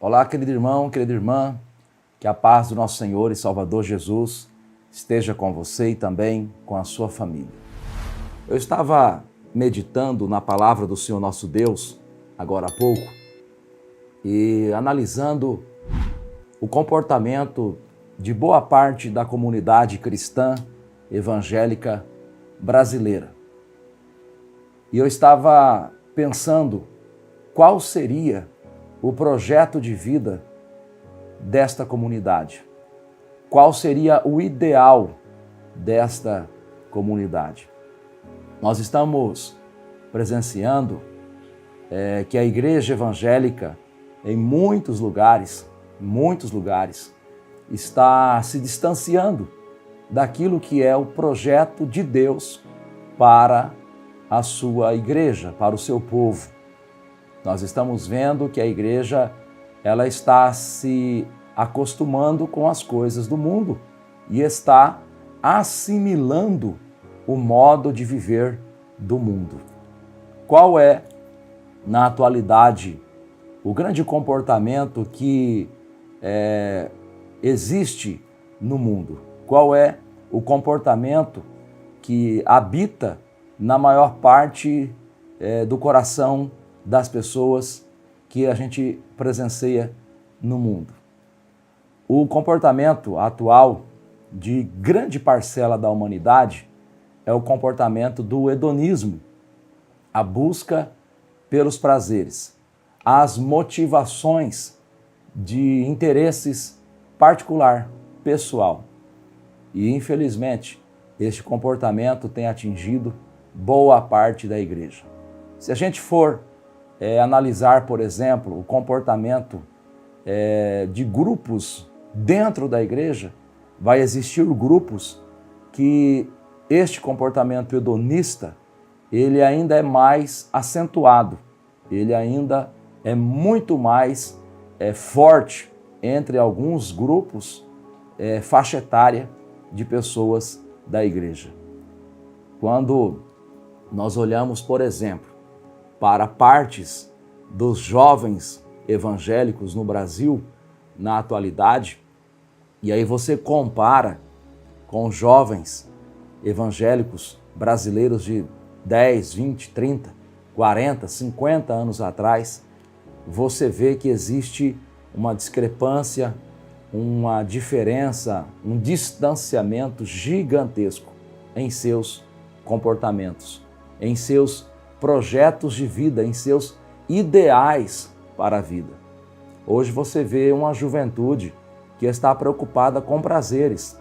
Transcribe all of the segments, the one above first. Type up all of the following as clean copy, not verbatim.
Olá, querido irmão, querida irmã, que a paz do nosso Senhor e Salvador Jesus esteja com você e também com a sua família. Eu estava meditando na palavra do Senhor nosso Deus, agora há pouco, e analisando o comportamento de boa parte da comunidade cristã evangélica brasileira. E eu estava pensando qual seria o projeto de vida desta comunidade. Qual seria o ideal desta comunidade? Nós estamos presenciando que a igreja evangélica, em muitos lugares, está se distanciando daquilo que é o projeto de Deus para a sua igreja, para o seu povo. Nós estamos vendo que a igreja ela está se acostumando com as coisas do mundo e está assimilando o modo de viver do mundo. Qual é, na atualidade, o grande comportamento que existe no mundo? Qual é o comportamento que habita na maior parte do coração das pessoas que a gente presencia no mundo? O comportamento atual de grande parcela da humanidade é o comportamento do hedonismo, a busca pelos prazeres, as motivações de interesses particular, pessoal. E, infelizmente, este comportamento tem atingido boa parte da igreja. Se a gente for analisar, por exemplo, o comportamento de grupos dentro da igreja, vai existir grupos que este comportamento hedonista, ele ainda é mais acentuado, ele ainda é muito mais forte entre alguns grupos, faixa etária de pessoas da igreja. Quando nós olhamos, por exemplo, para partes dos jovens evangélicos no Brasil, na atualidade, e aí você compara com jovens evangélicos brasileiros de 10, 20, 30, 40, 50 anos atrás, você vê que existe uma discrepância, uma diferença, um distanciamento gigantesco em seus comportamentos, em seus projetos de vida, em seus ideais para a vida. Hoje você vê uma juventude que está preocupada com prazeres,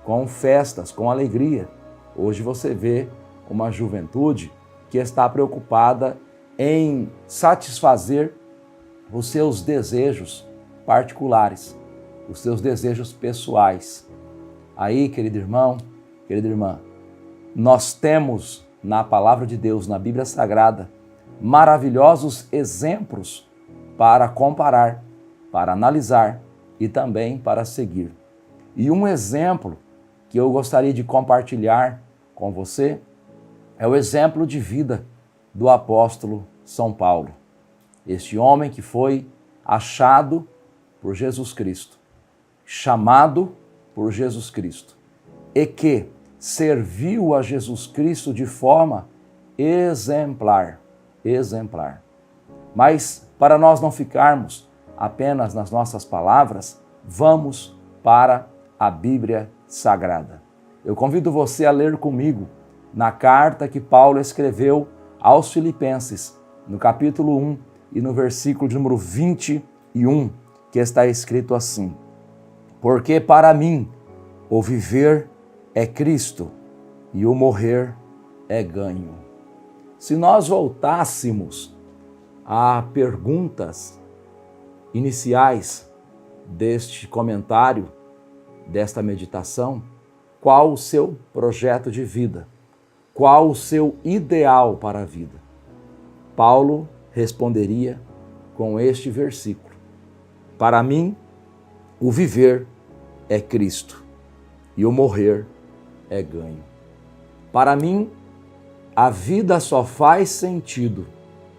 com festas, com alegria. Hoje você vê uma juventude que está preocupada em satisfazer os seus desejos particulares, os seus desejos pessoais. Aí, querido irmão, querida irmã, nós temos na palavra de Deus, na Bíblia Sagrada, maravilhosos exemplos para comparar, para analisar e também para seguir. E um exemplo que eu gostaria de compartilhar com você é o exemplo de vida do apóstolo São Paulo. Este homem que foi achado por Jesus Cristo, chamado por Jesus Cristo e que serviu a Jesus Cristo de forma exemplar. Mas para nós não ficarmos apenas nas nossas palavras, vamos para a Bíblia Sagrada. Eu convido você a ler comigo na carta que Paulo escreveu aos Filipenses, no capítulo 1 e no versículo de número 21, que está escrito assim: porque para mim o viver é Cristo e o morrer é ganho. Se nós voltássemos a perguntas iniciais deste comentário, desta meditação, qual o seu projeto de vida? Qual o seu ideal para a vida? Paulo responderia com este versículo: para mim, o viver é Cristo e o morrer é ganho. Para mim, a vida só faz sentido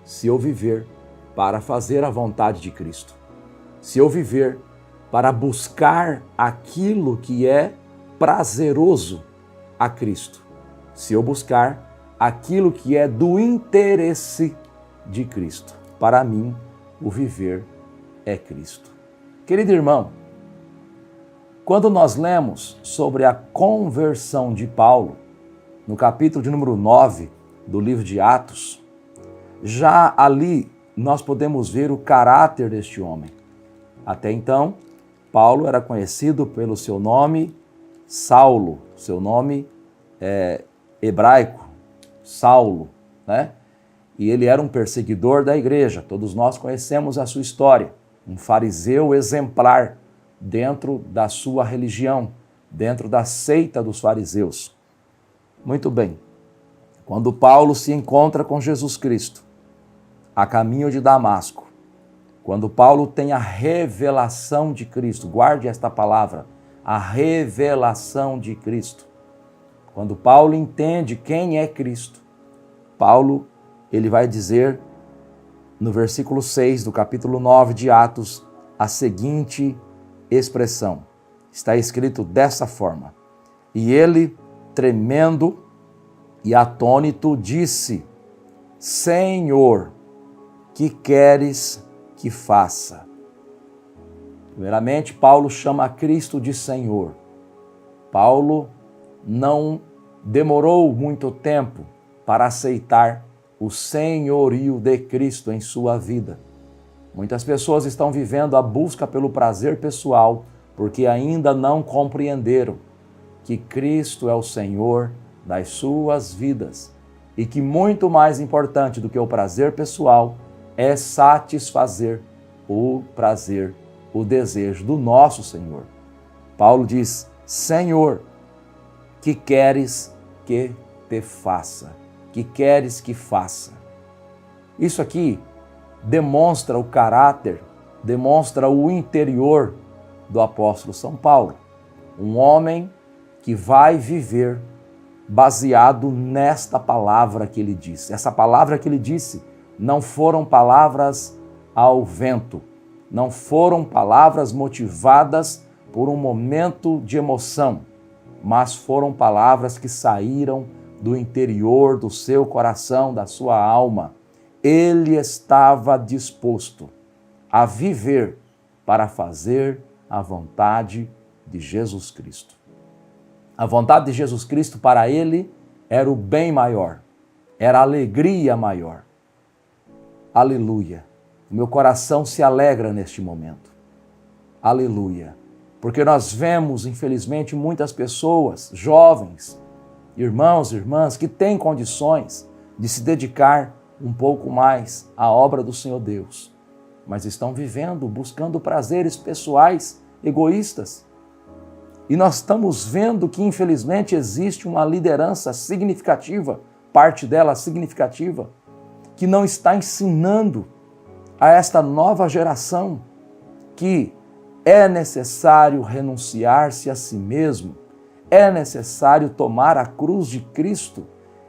se eu viver para fazer a vontade de Cristo. se eu viver para buscar aquilo que é prazeroso a Cristo, se eu buscar aquilo que é do interesse de Cristo. Para mim, o viver é Cristo. Querido irmão, quando nós lemos sobre a conversão de Paulo, no capítulo de número 9 do livro de Atos, já ali nós podemos ver o caráter deste homem. Até então, Paulo era conhecido pelo seu nome Saulo, seu nome hebraico, Saulo, né? E ele era um perseguidor da igreja, todos nós conhecemos a sua história, um fariseu exemplar dentro da sua religião, dentro da seita dos fariseus. Muito bem, quando Paulo se encontra com Jesus Cristo, a caminho de Damasco, quando Paulo tem a revelação de Cristo, guarde esta palavra, a revelação de Cristo. Quando Paulo entende quem é Cristo, Paulo, ele vai dizer no versículo 6 do capítulo 9 de Atos, a seguinte expressão. Está escrito dessa forma: e ele, tremendo e atônito, disse: Senhor, que queres que faça? Primeiramente, Paulo chama Cristo de Senhor. Paulo não demorou muito tempo para aceitar o senhorio de Cristo em sua vida. Muitas pessoas estão vivendo a busca pelo prazer pessoal porque ainda não compreenderam que Cristo é o Senhor das suas vidas e que muito mais importante do que o prazer pessoal é satisfazer o prazer, o desejo do nosso Senhor. Paulo diz: Senhor, que queres que te faça? Que queres que faça? Isso aqui demonstra o caráter, demonstra o interior do apóstolo São Paulo. Um homem que vai viver baseado nesta palavra que ele disse. Essa palavra que ele disse não foram palavras ao vento, não foram palavras motivadas por um momento de emoção, mas foram palavras que saíram do interior do seu coração, da sua alma. Ele estava disposto a viver para fazer a vontade de Jesus Cristo. A vontade de Jesus Cristo para ele era o bem maior, era a alegria maior. Aleluia! O meu coração se alegra neste momento. Aleluia! Porque nós vemos, infelizmente, muitas pessoas, jovens, irmãos e irmãs, que têm condições de se dedicar um pouco mais à obra do Senhor Deus, mas estão vivendo, buscando prazeres pessoais, egoístas. E nós estamos vendo que, infelizmente, existe uma liderança significativa, parte dela significativa, que não está ensinando a esta nova geração que é necessário renunciar-se a si mesmo, é necessário tomar a cruz de Cristo,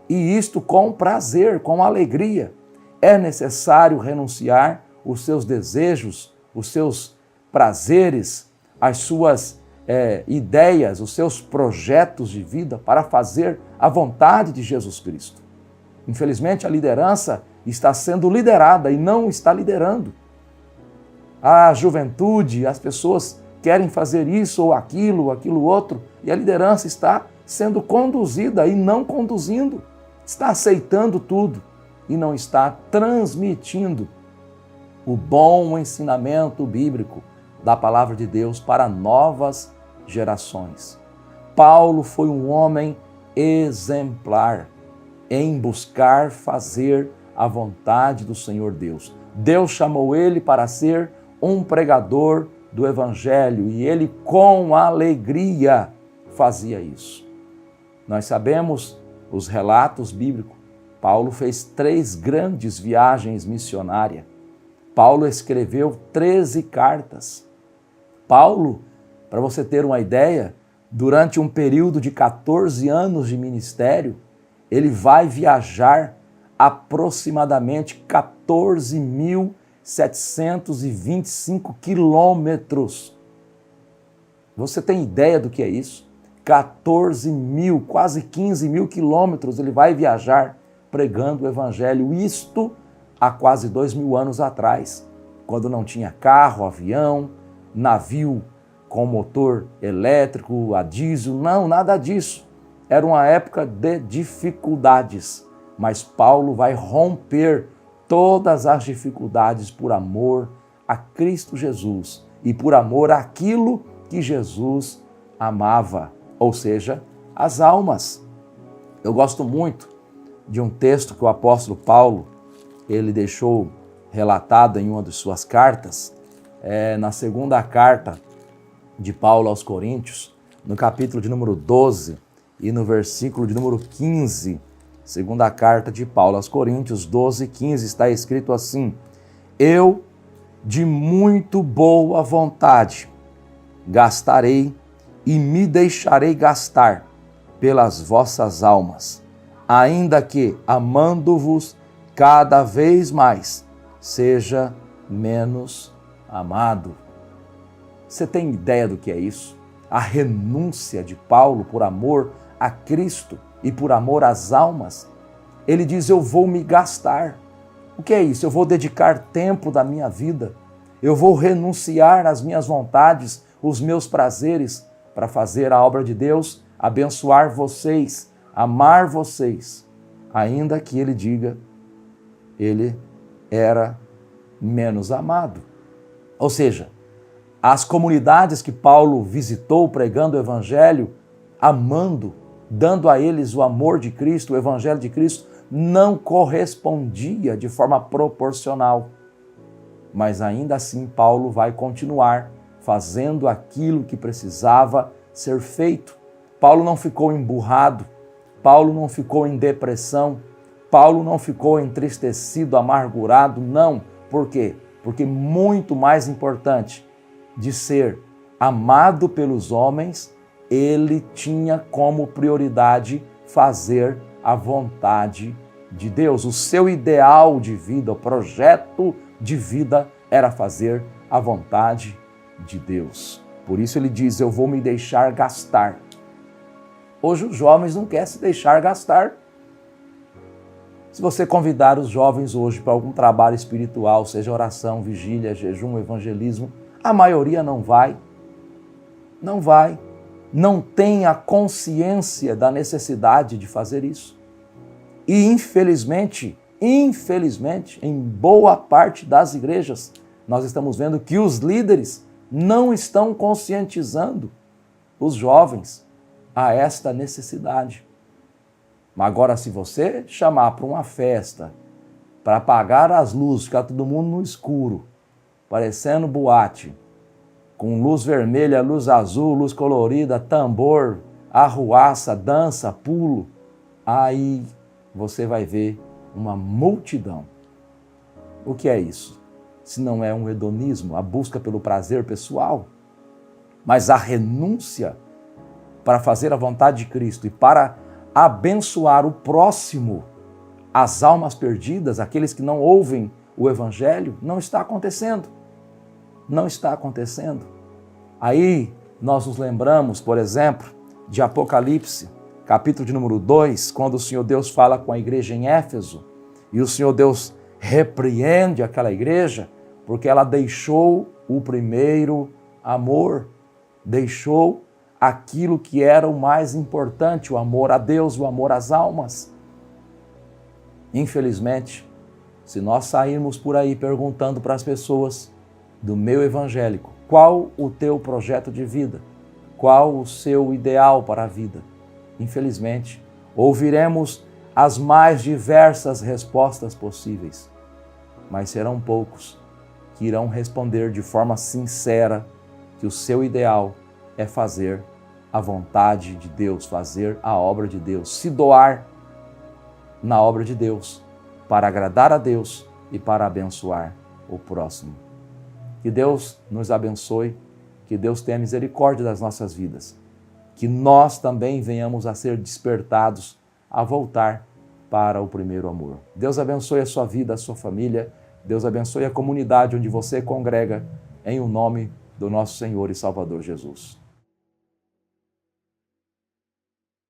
e isto com prazer, com alegria. É necessário renunciar os seus desejos, os seus prazeres, as suas ideias, os seus projetos de vida para fazer a vontade de Jesus Cristo. Infelizmente, a liderança está sendo liderada e não está liderando. A juventude, as pessoas querem fazer isso ou aquilo outro, e a liderança está sendo conduzida e não conduzindo. Está aceitando tudo e não está transmitindo o bom ensinamento bíblico da palavra de Deus para novas gerações. Paulo foi um homem exemplar em buscar fazer a vontade do Senhor Deus. Deus chamou ele para ser um pregador do Evangelho e ele com alegria fazia isso. Nós sabemos os relatos bíblicos. Paulo fez 3 grandes viagens missionárias. Paulo escreveu 13 cartas. Paulo, para você ter uma ideia, durante um período de 14 anos de ministério, ele vai viajar aproximadamente 14.000 725 quilômetros. Você tem ideia do que é isso? 14 mil, quase 15 mil quilômetros ele vai viajar pregando o evangelho. Isto há quase 2.000 anos atrás, quando não tinha carro, avião, navio com motor elétrico, a diesel, não, nada disso. Era uma época de dificuldades, mas Paulo vai romper todas as dificuldades por amor a Cristo Jesus e por amor àquilo que Jesus amava, ou seja, as almas. Eu gosto muito de um texto que o apóstolo Paulo, ele deixou relatado em uma de suas cartas, na segunda carta de Paulo aos Coríntios, no capítulo de número 12 e no versículo de número 15, segunda carta de Paulo aos Coríntios, 12, 15, está escrito assim: eu, de muito boa vontade, gastarei e me deixarei gastar pelas vossas almas, ainda que, amando-vos cada vez mais, seja menos amado. Você tem ideia do que é isso? A renúncia de Paulo por amor a Cristo e por amor às almas. Ele diz: eu vou me gastar. O que é isso? Eu vou dedicar tempo da minha vida. Eu vou renunciar às minhas vontades, os meus prazeres, para fazer a obra de Deus, abençoar vocês, amar vocês. Ainda que ele diga, ele era menos amado. Ou seja, as comunidades que Paulo visitou pregando o evangelho, amando, dando a eles o amor de Cristo, o evangelho de Cristo, não correspondia de forma proporcional. Mas ainda assim Paulo vai continuar fazendo aquilo que precisava ser feito. Paulo não ficou emburrado, Paulo não ficou em depressão, Paulo não ficou entristecido, amargurado, não. Por quê? Porque muito mais importante de ser amado pelos homens, ele tinha como prioridade fazer a vontade de Deus. O seu ideal de vida, o projeto de vida era fazer a vontade de Deus. Por isso ele diz: eu vou me deixar gastar. Hoje os jovens não querem se deixar gastar. Se você convidar os jovens hoje para algum trabalho espiritual, seja oração, vigília, jejum, evangelismo, a maioria não vai. Não vai. Não tem a consciência da necessidade de fazer isso. E infelizmente, em boa parte das igrejas, nós estamos vendo que os líderes não estão conscientizando os jovens a esta necessidade. Mas agora, se você chamar para uma festa, para apagar as luzes, ficar todo mundo no escuro, parecendo boate, com luz vermelha, luz azul, luz colorida, tambor, arruaça, dança, pulo, aí você vai ver uma multidão. O que é isso? Se não é um hedonismo, a busca pelo prazer pessoal, mas a renúncia para fazer a vontade de Cristo e para abençoar o próximo, as almas perdidas, aqueles que não ouvem o Evangelho, não está acontecendo. Não está acontecendo. Aí nós nos lembramos, por exemplo, de Apocalipse, capítulo de número 2, quando o Senhor Deus fala com a igreja em Éfeso, e o Senhor Deus repreende aquela igreja, porque ela deixou o primeiro amor, deixou aquilo que era o mais importante, o amor a Deus, o amor às almas. Infelizmente, se nós sairmos por aí perguntando para as pessoas do meio evangélico, qual o teu projeto de vida? Qual o seu ideal para a vida? Infelizmente, ouviremos as mais diversas respostas possíveis, mas serão poucos que irão responder de forma sincera que o seu ideal é fazer a vontade de Deus, fazer a obra de Deus, se doar na obra de Deus, para agradar a Deus e para abençoar o próximo. Que Deus nos abençoe, que Deus tenha misericórdia das nossas vidas, que nós também venhamos a ser despertados a voltar para o primeiro amor. Deus abençoe a sua vida, a sua família, Deus abençoe a comunidade onde você congrega, em o nome do nosso Senhor e Salvador Jesus.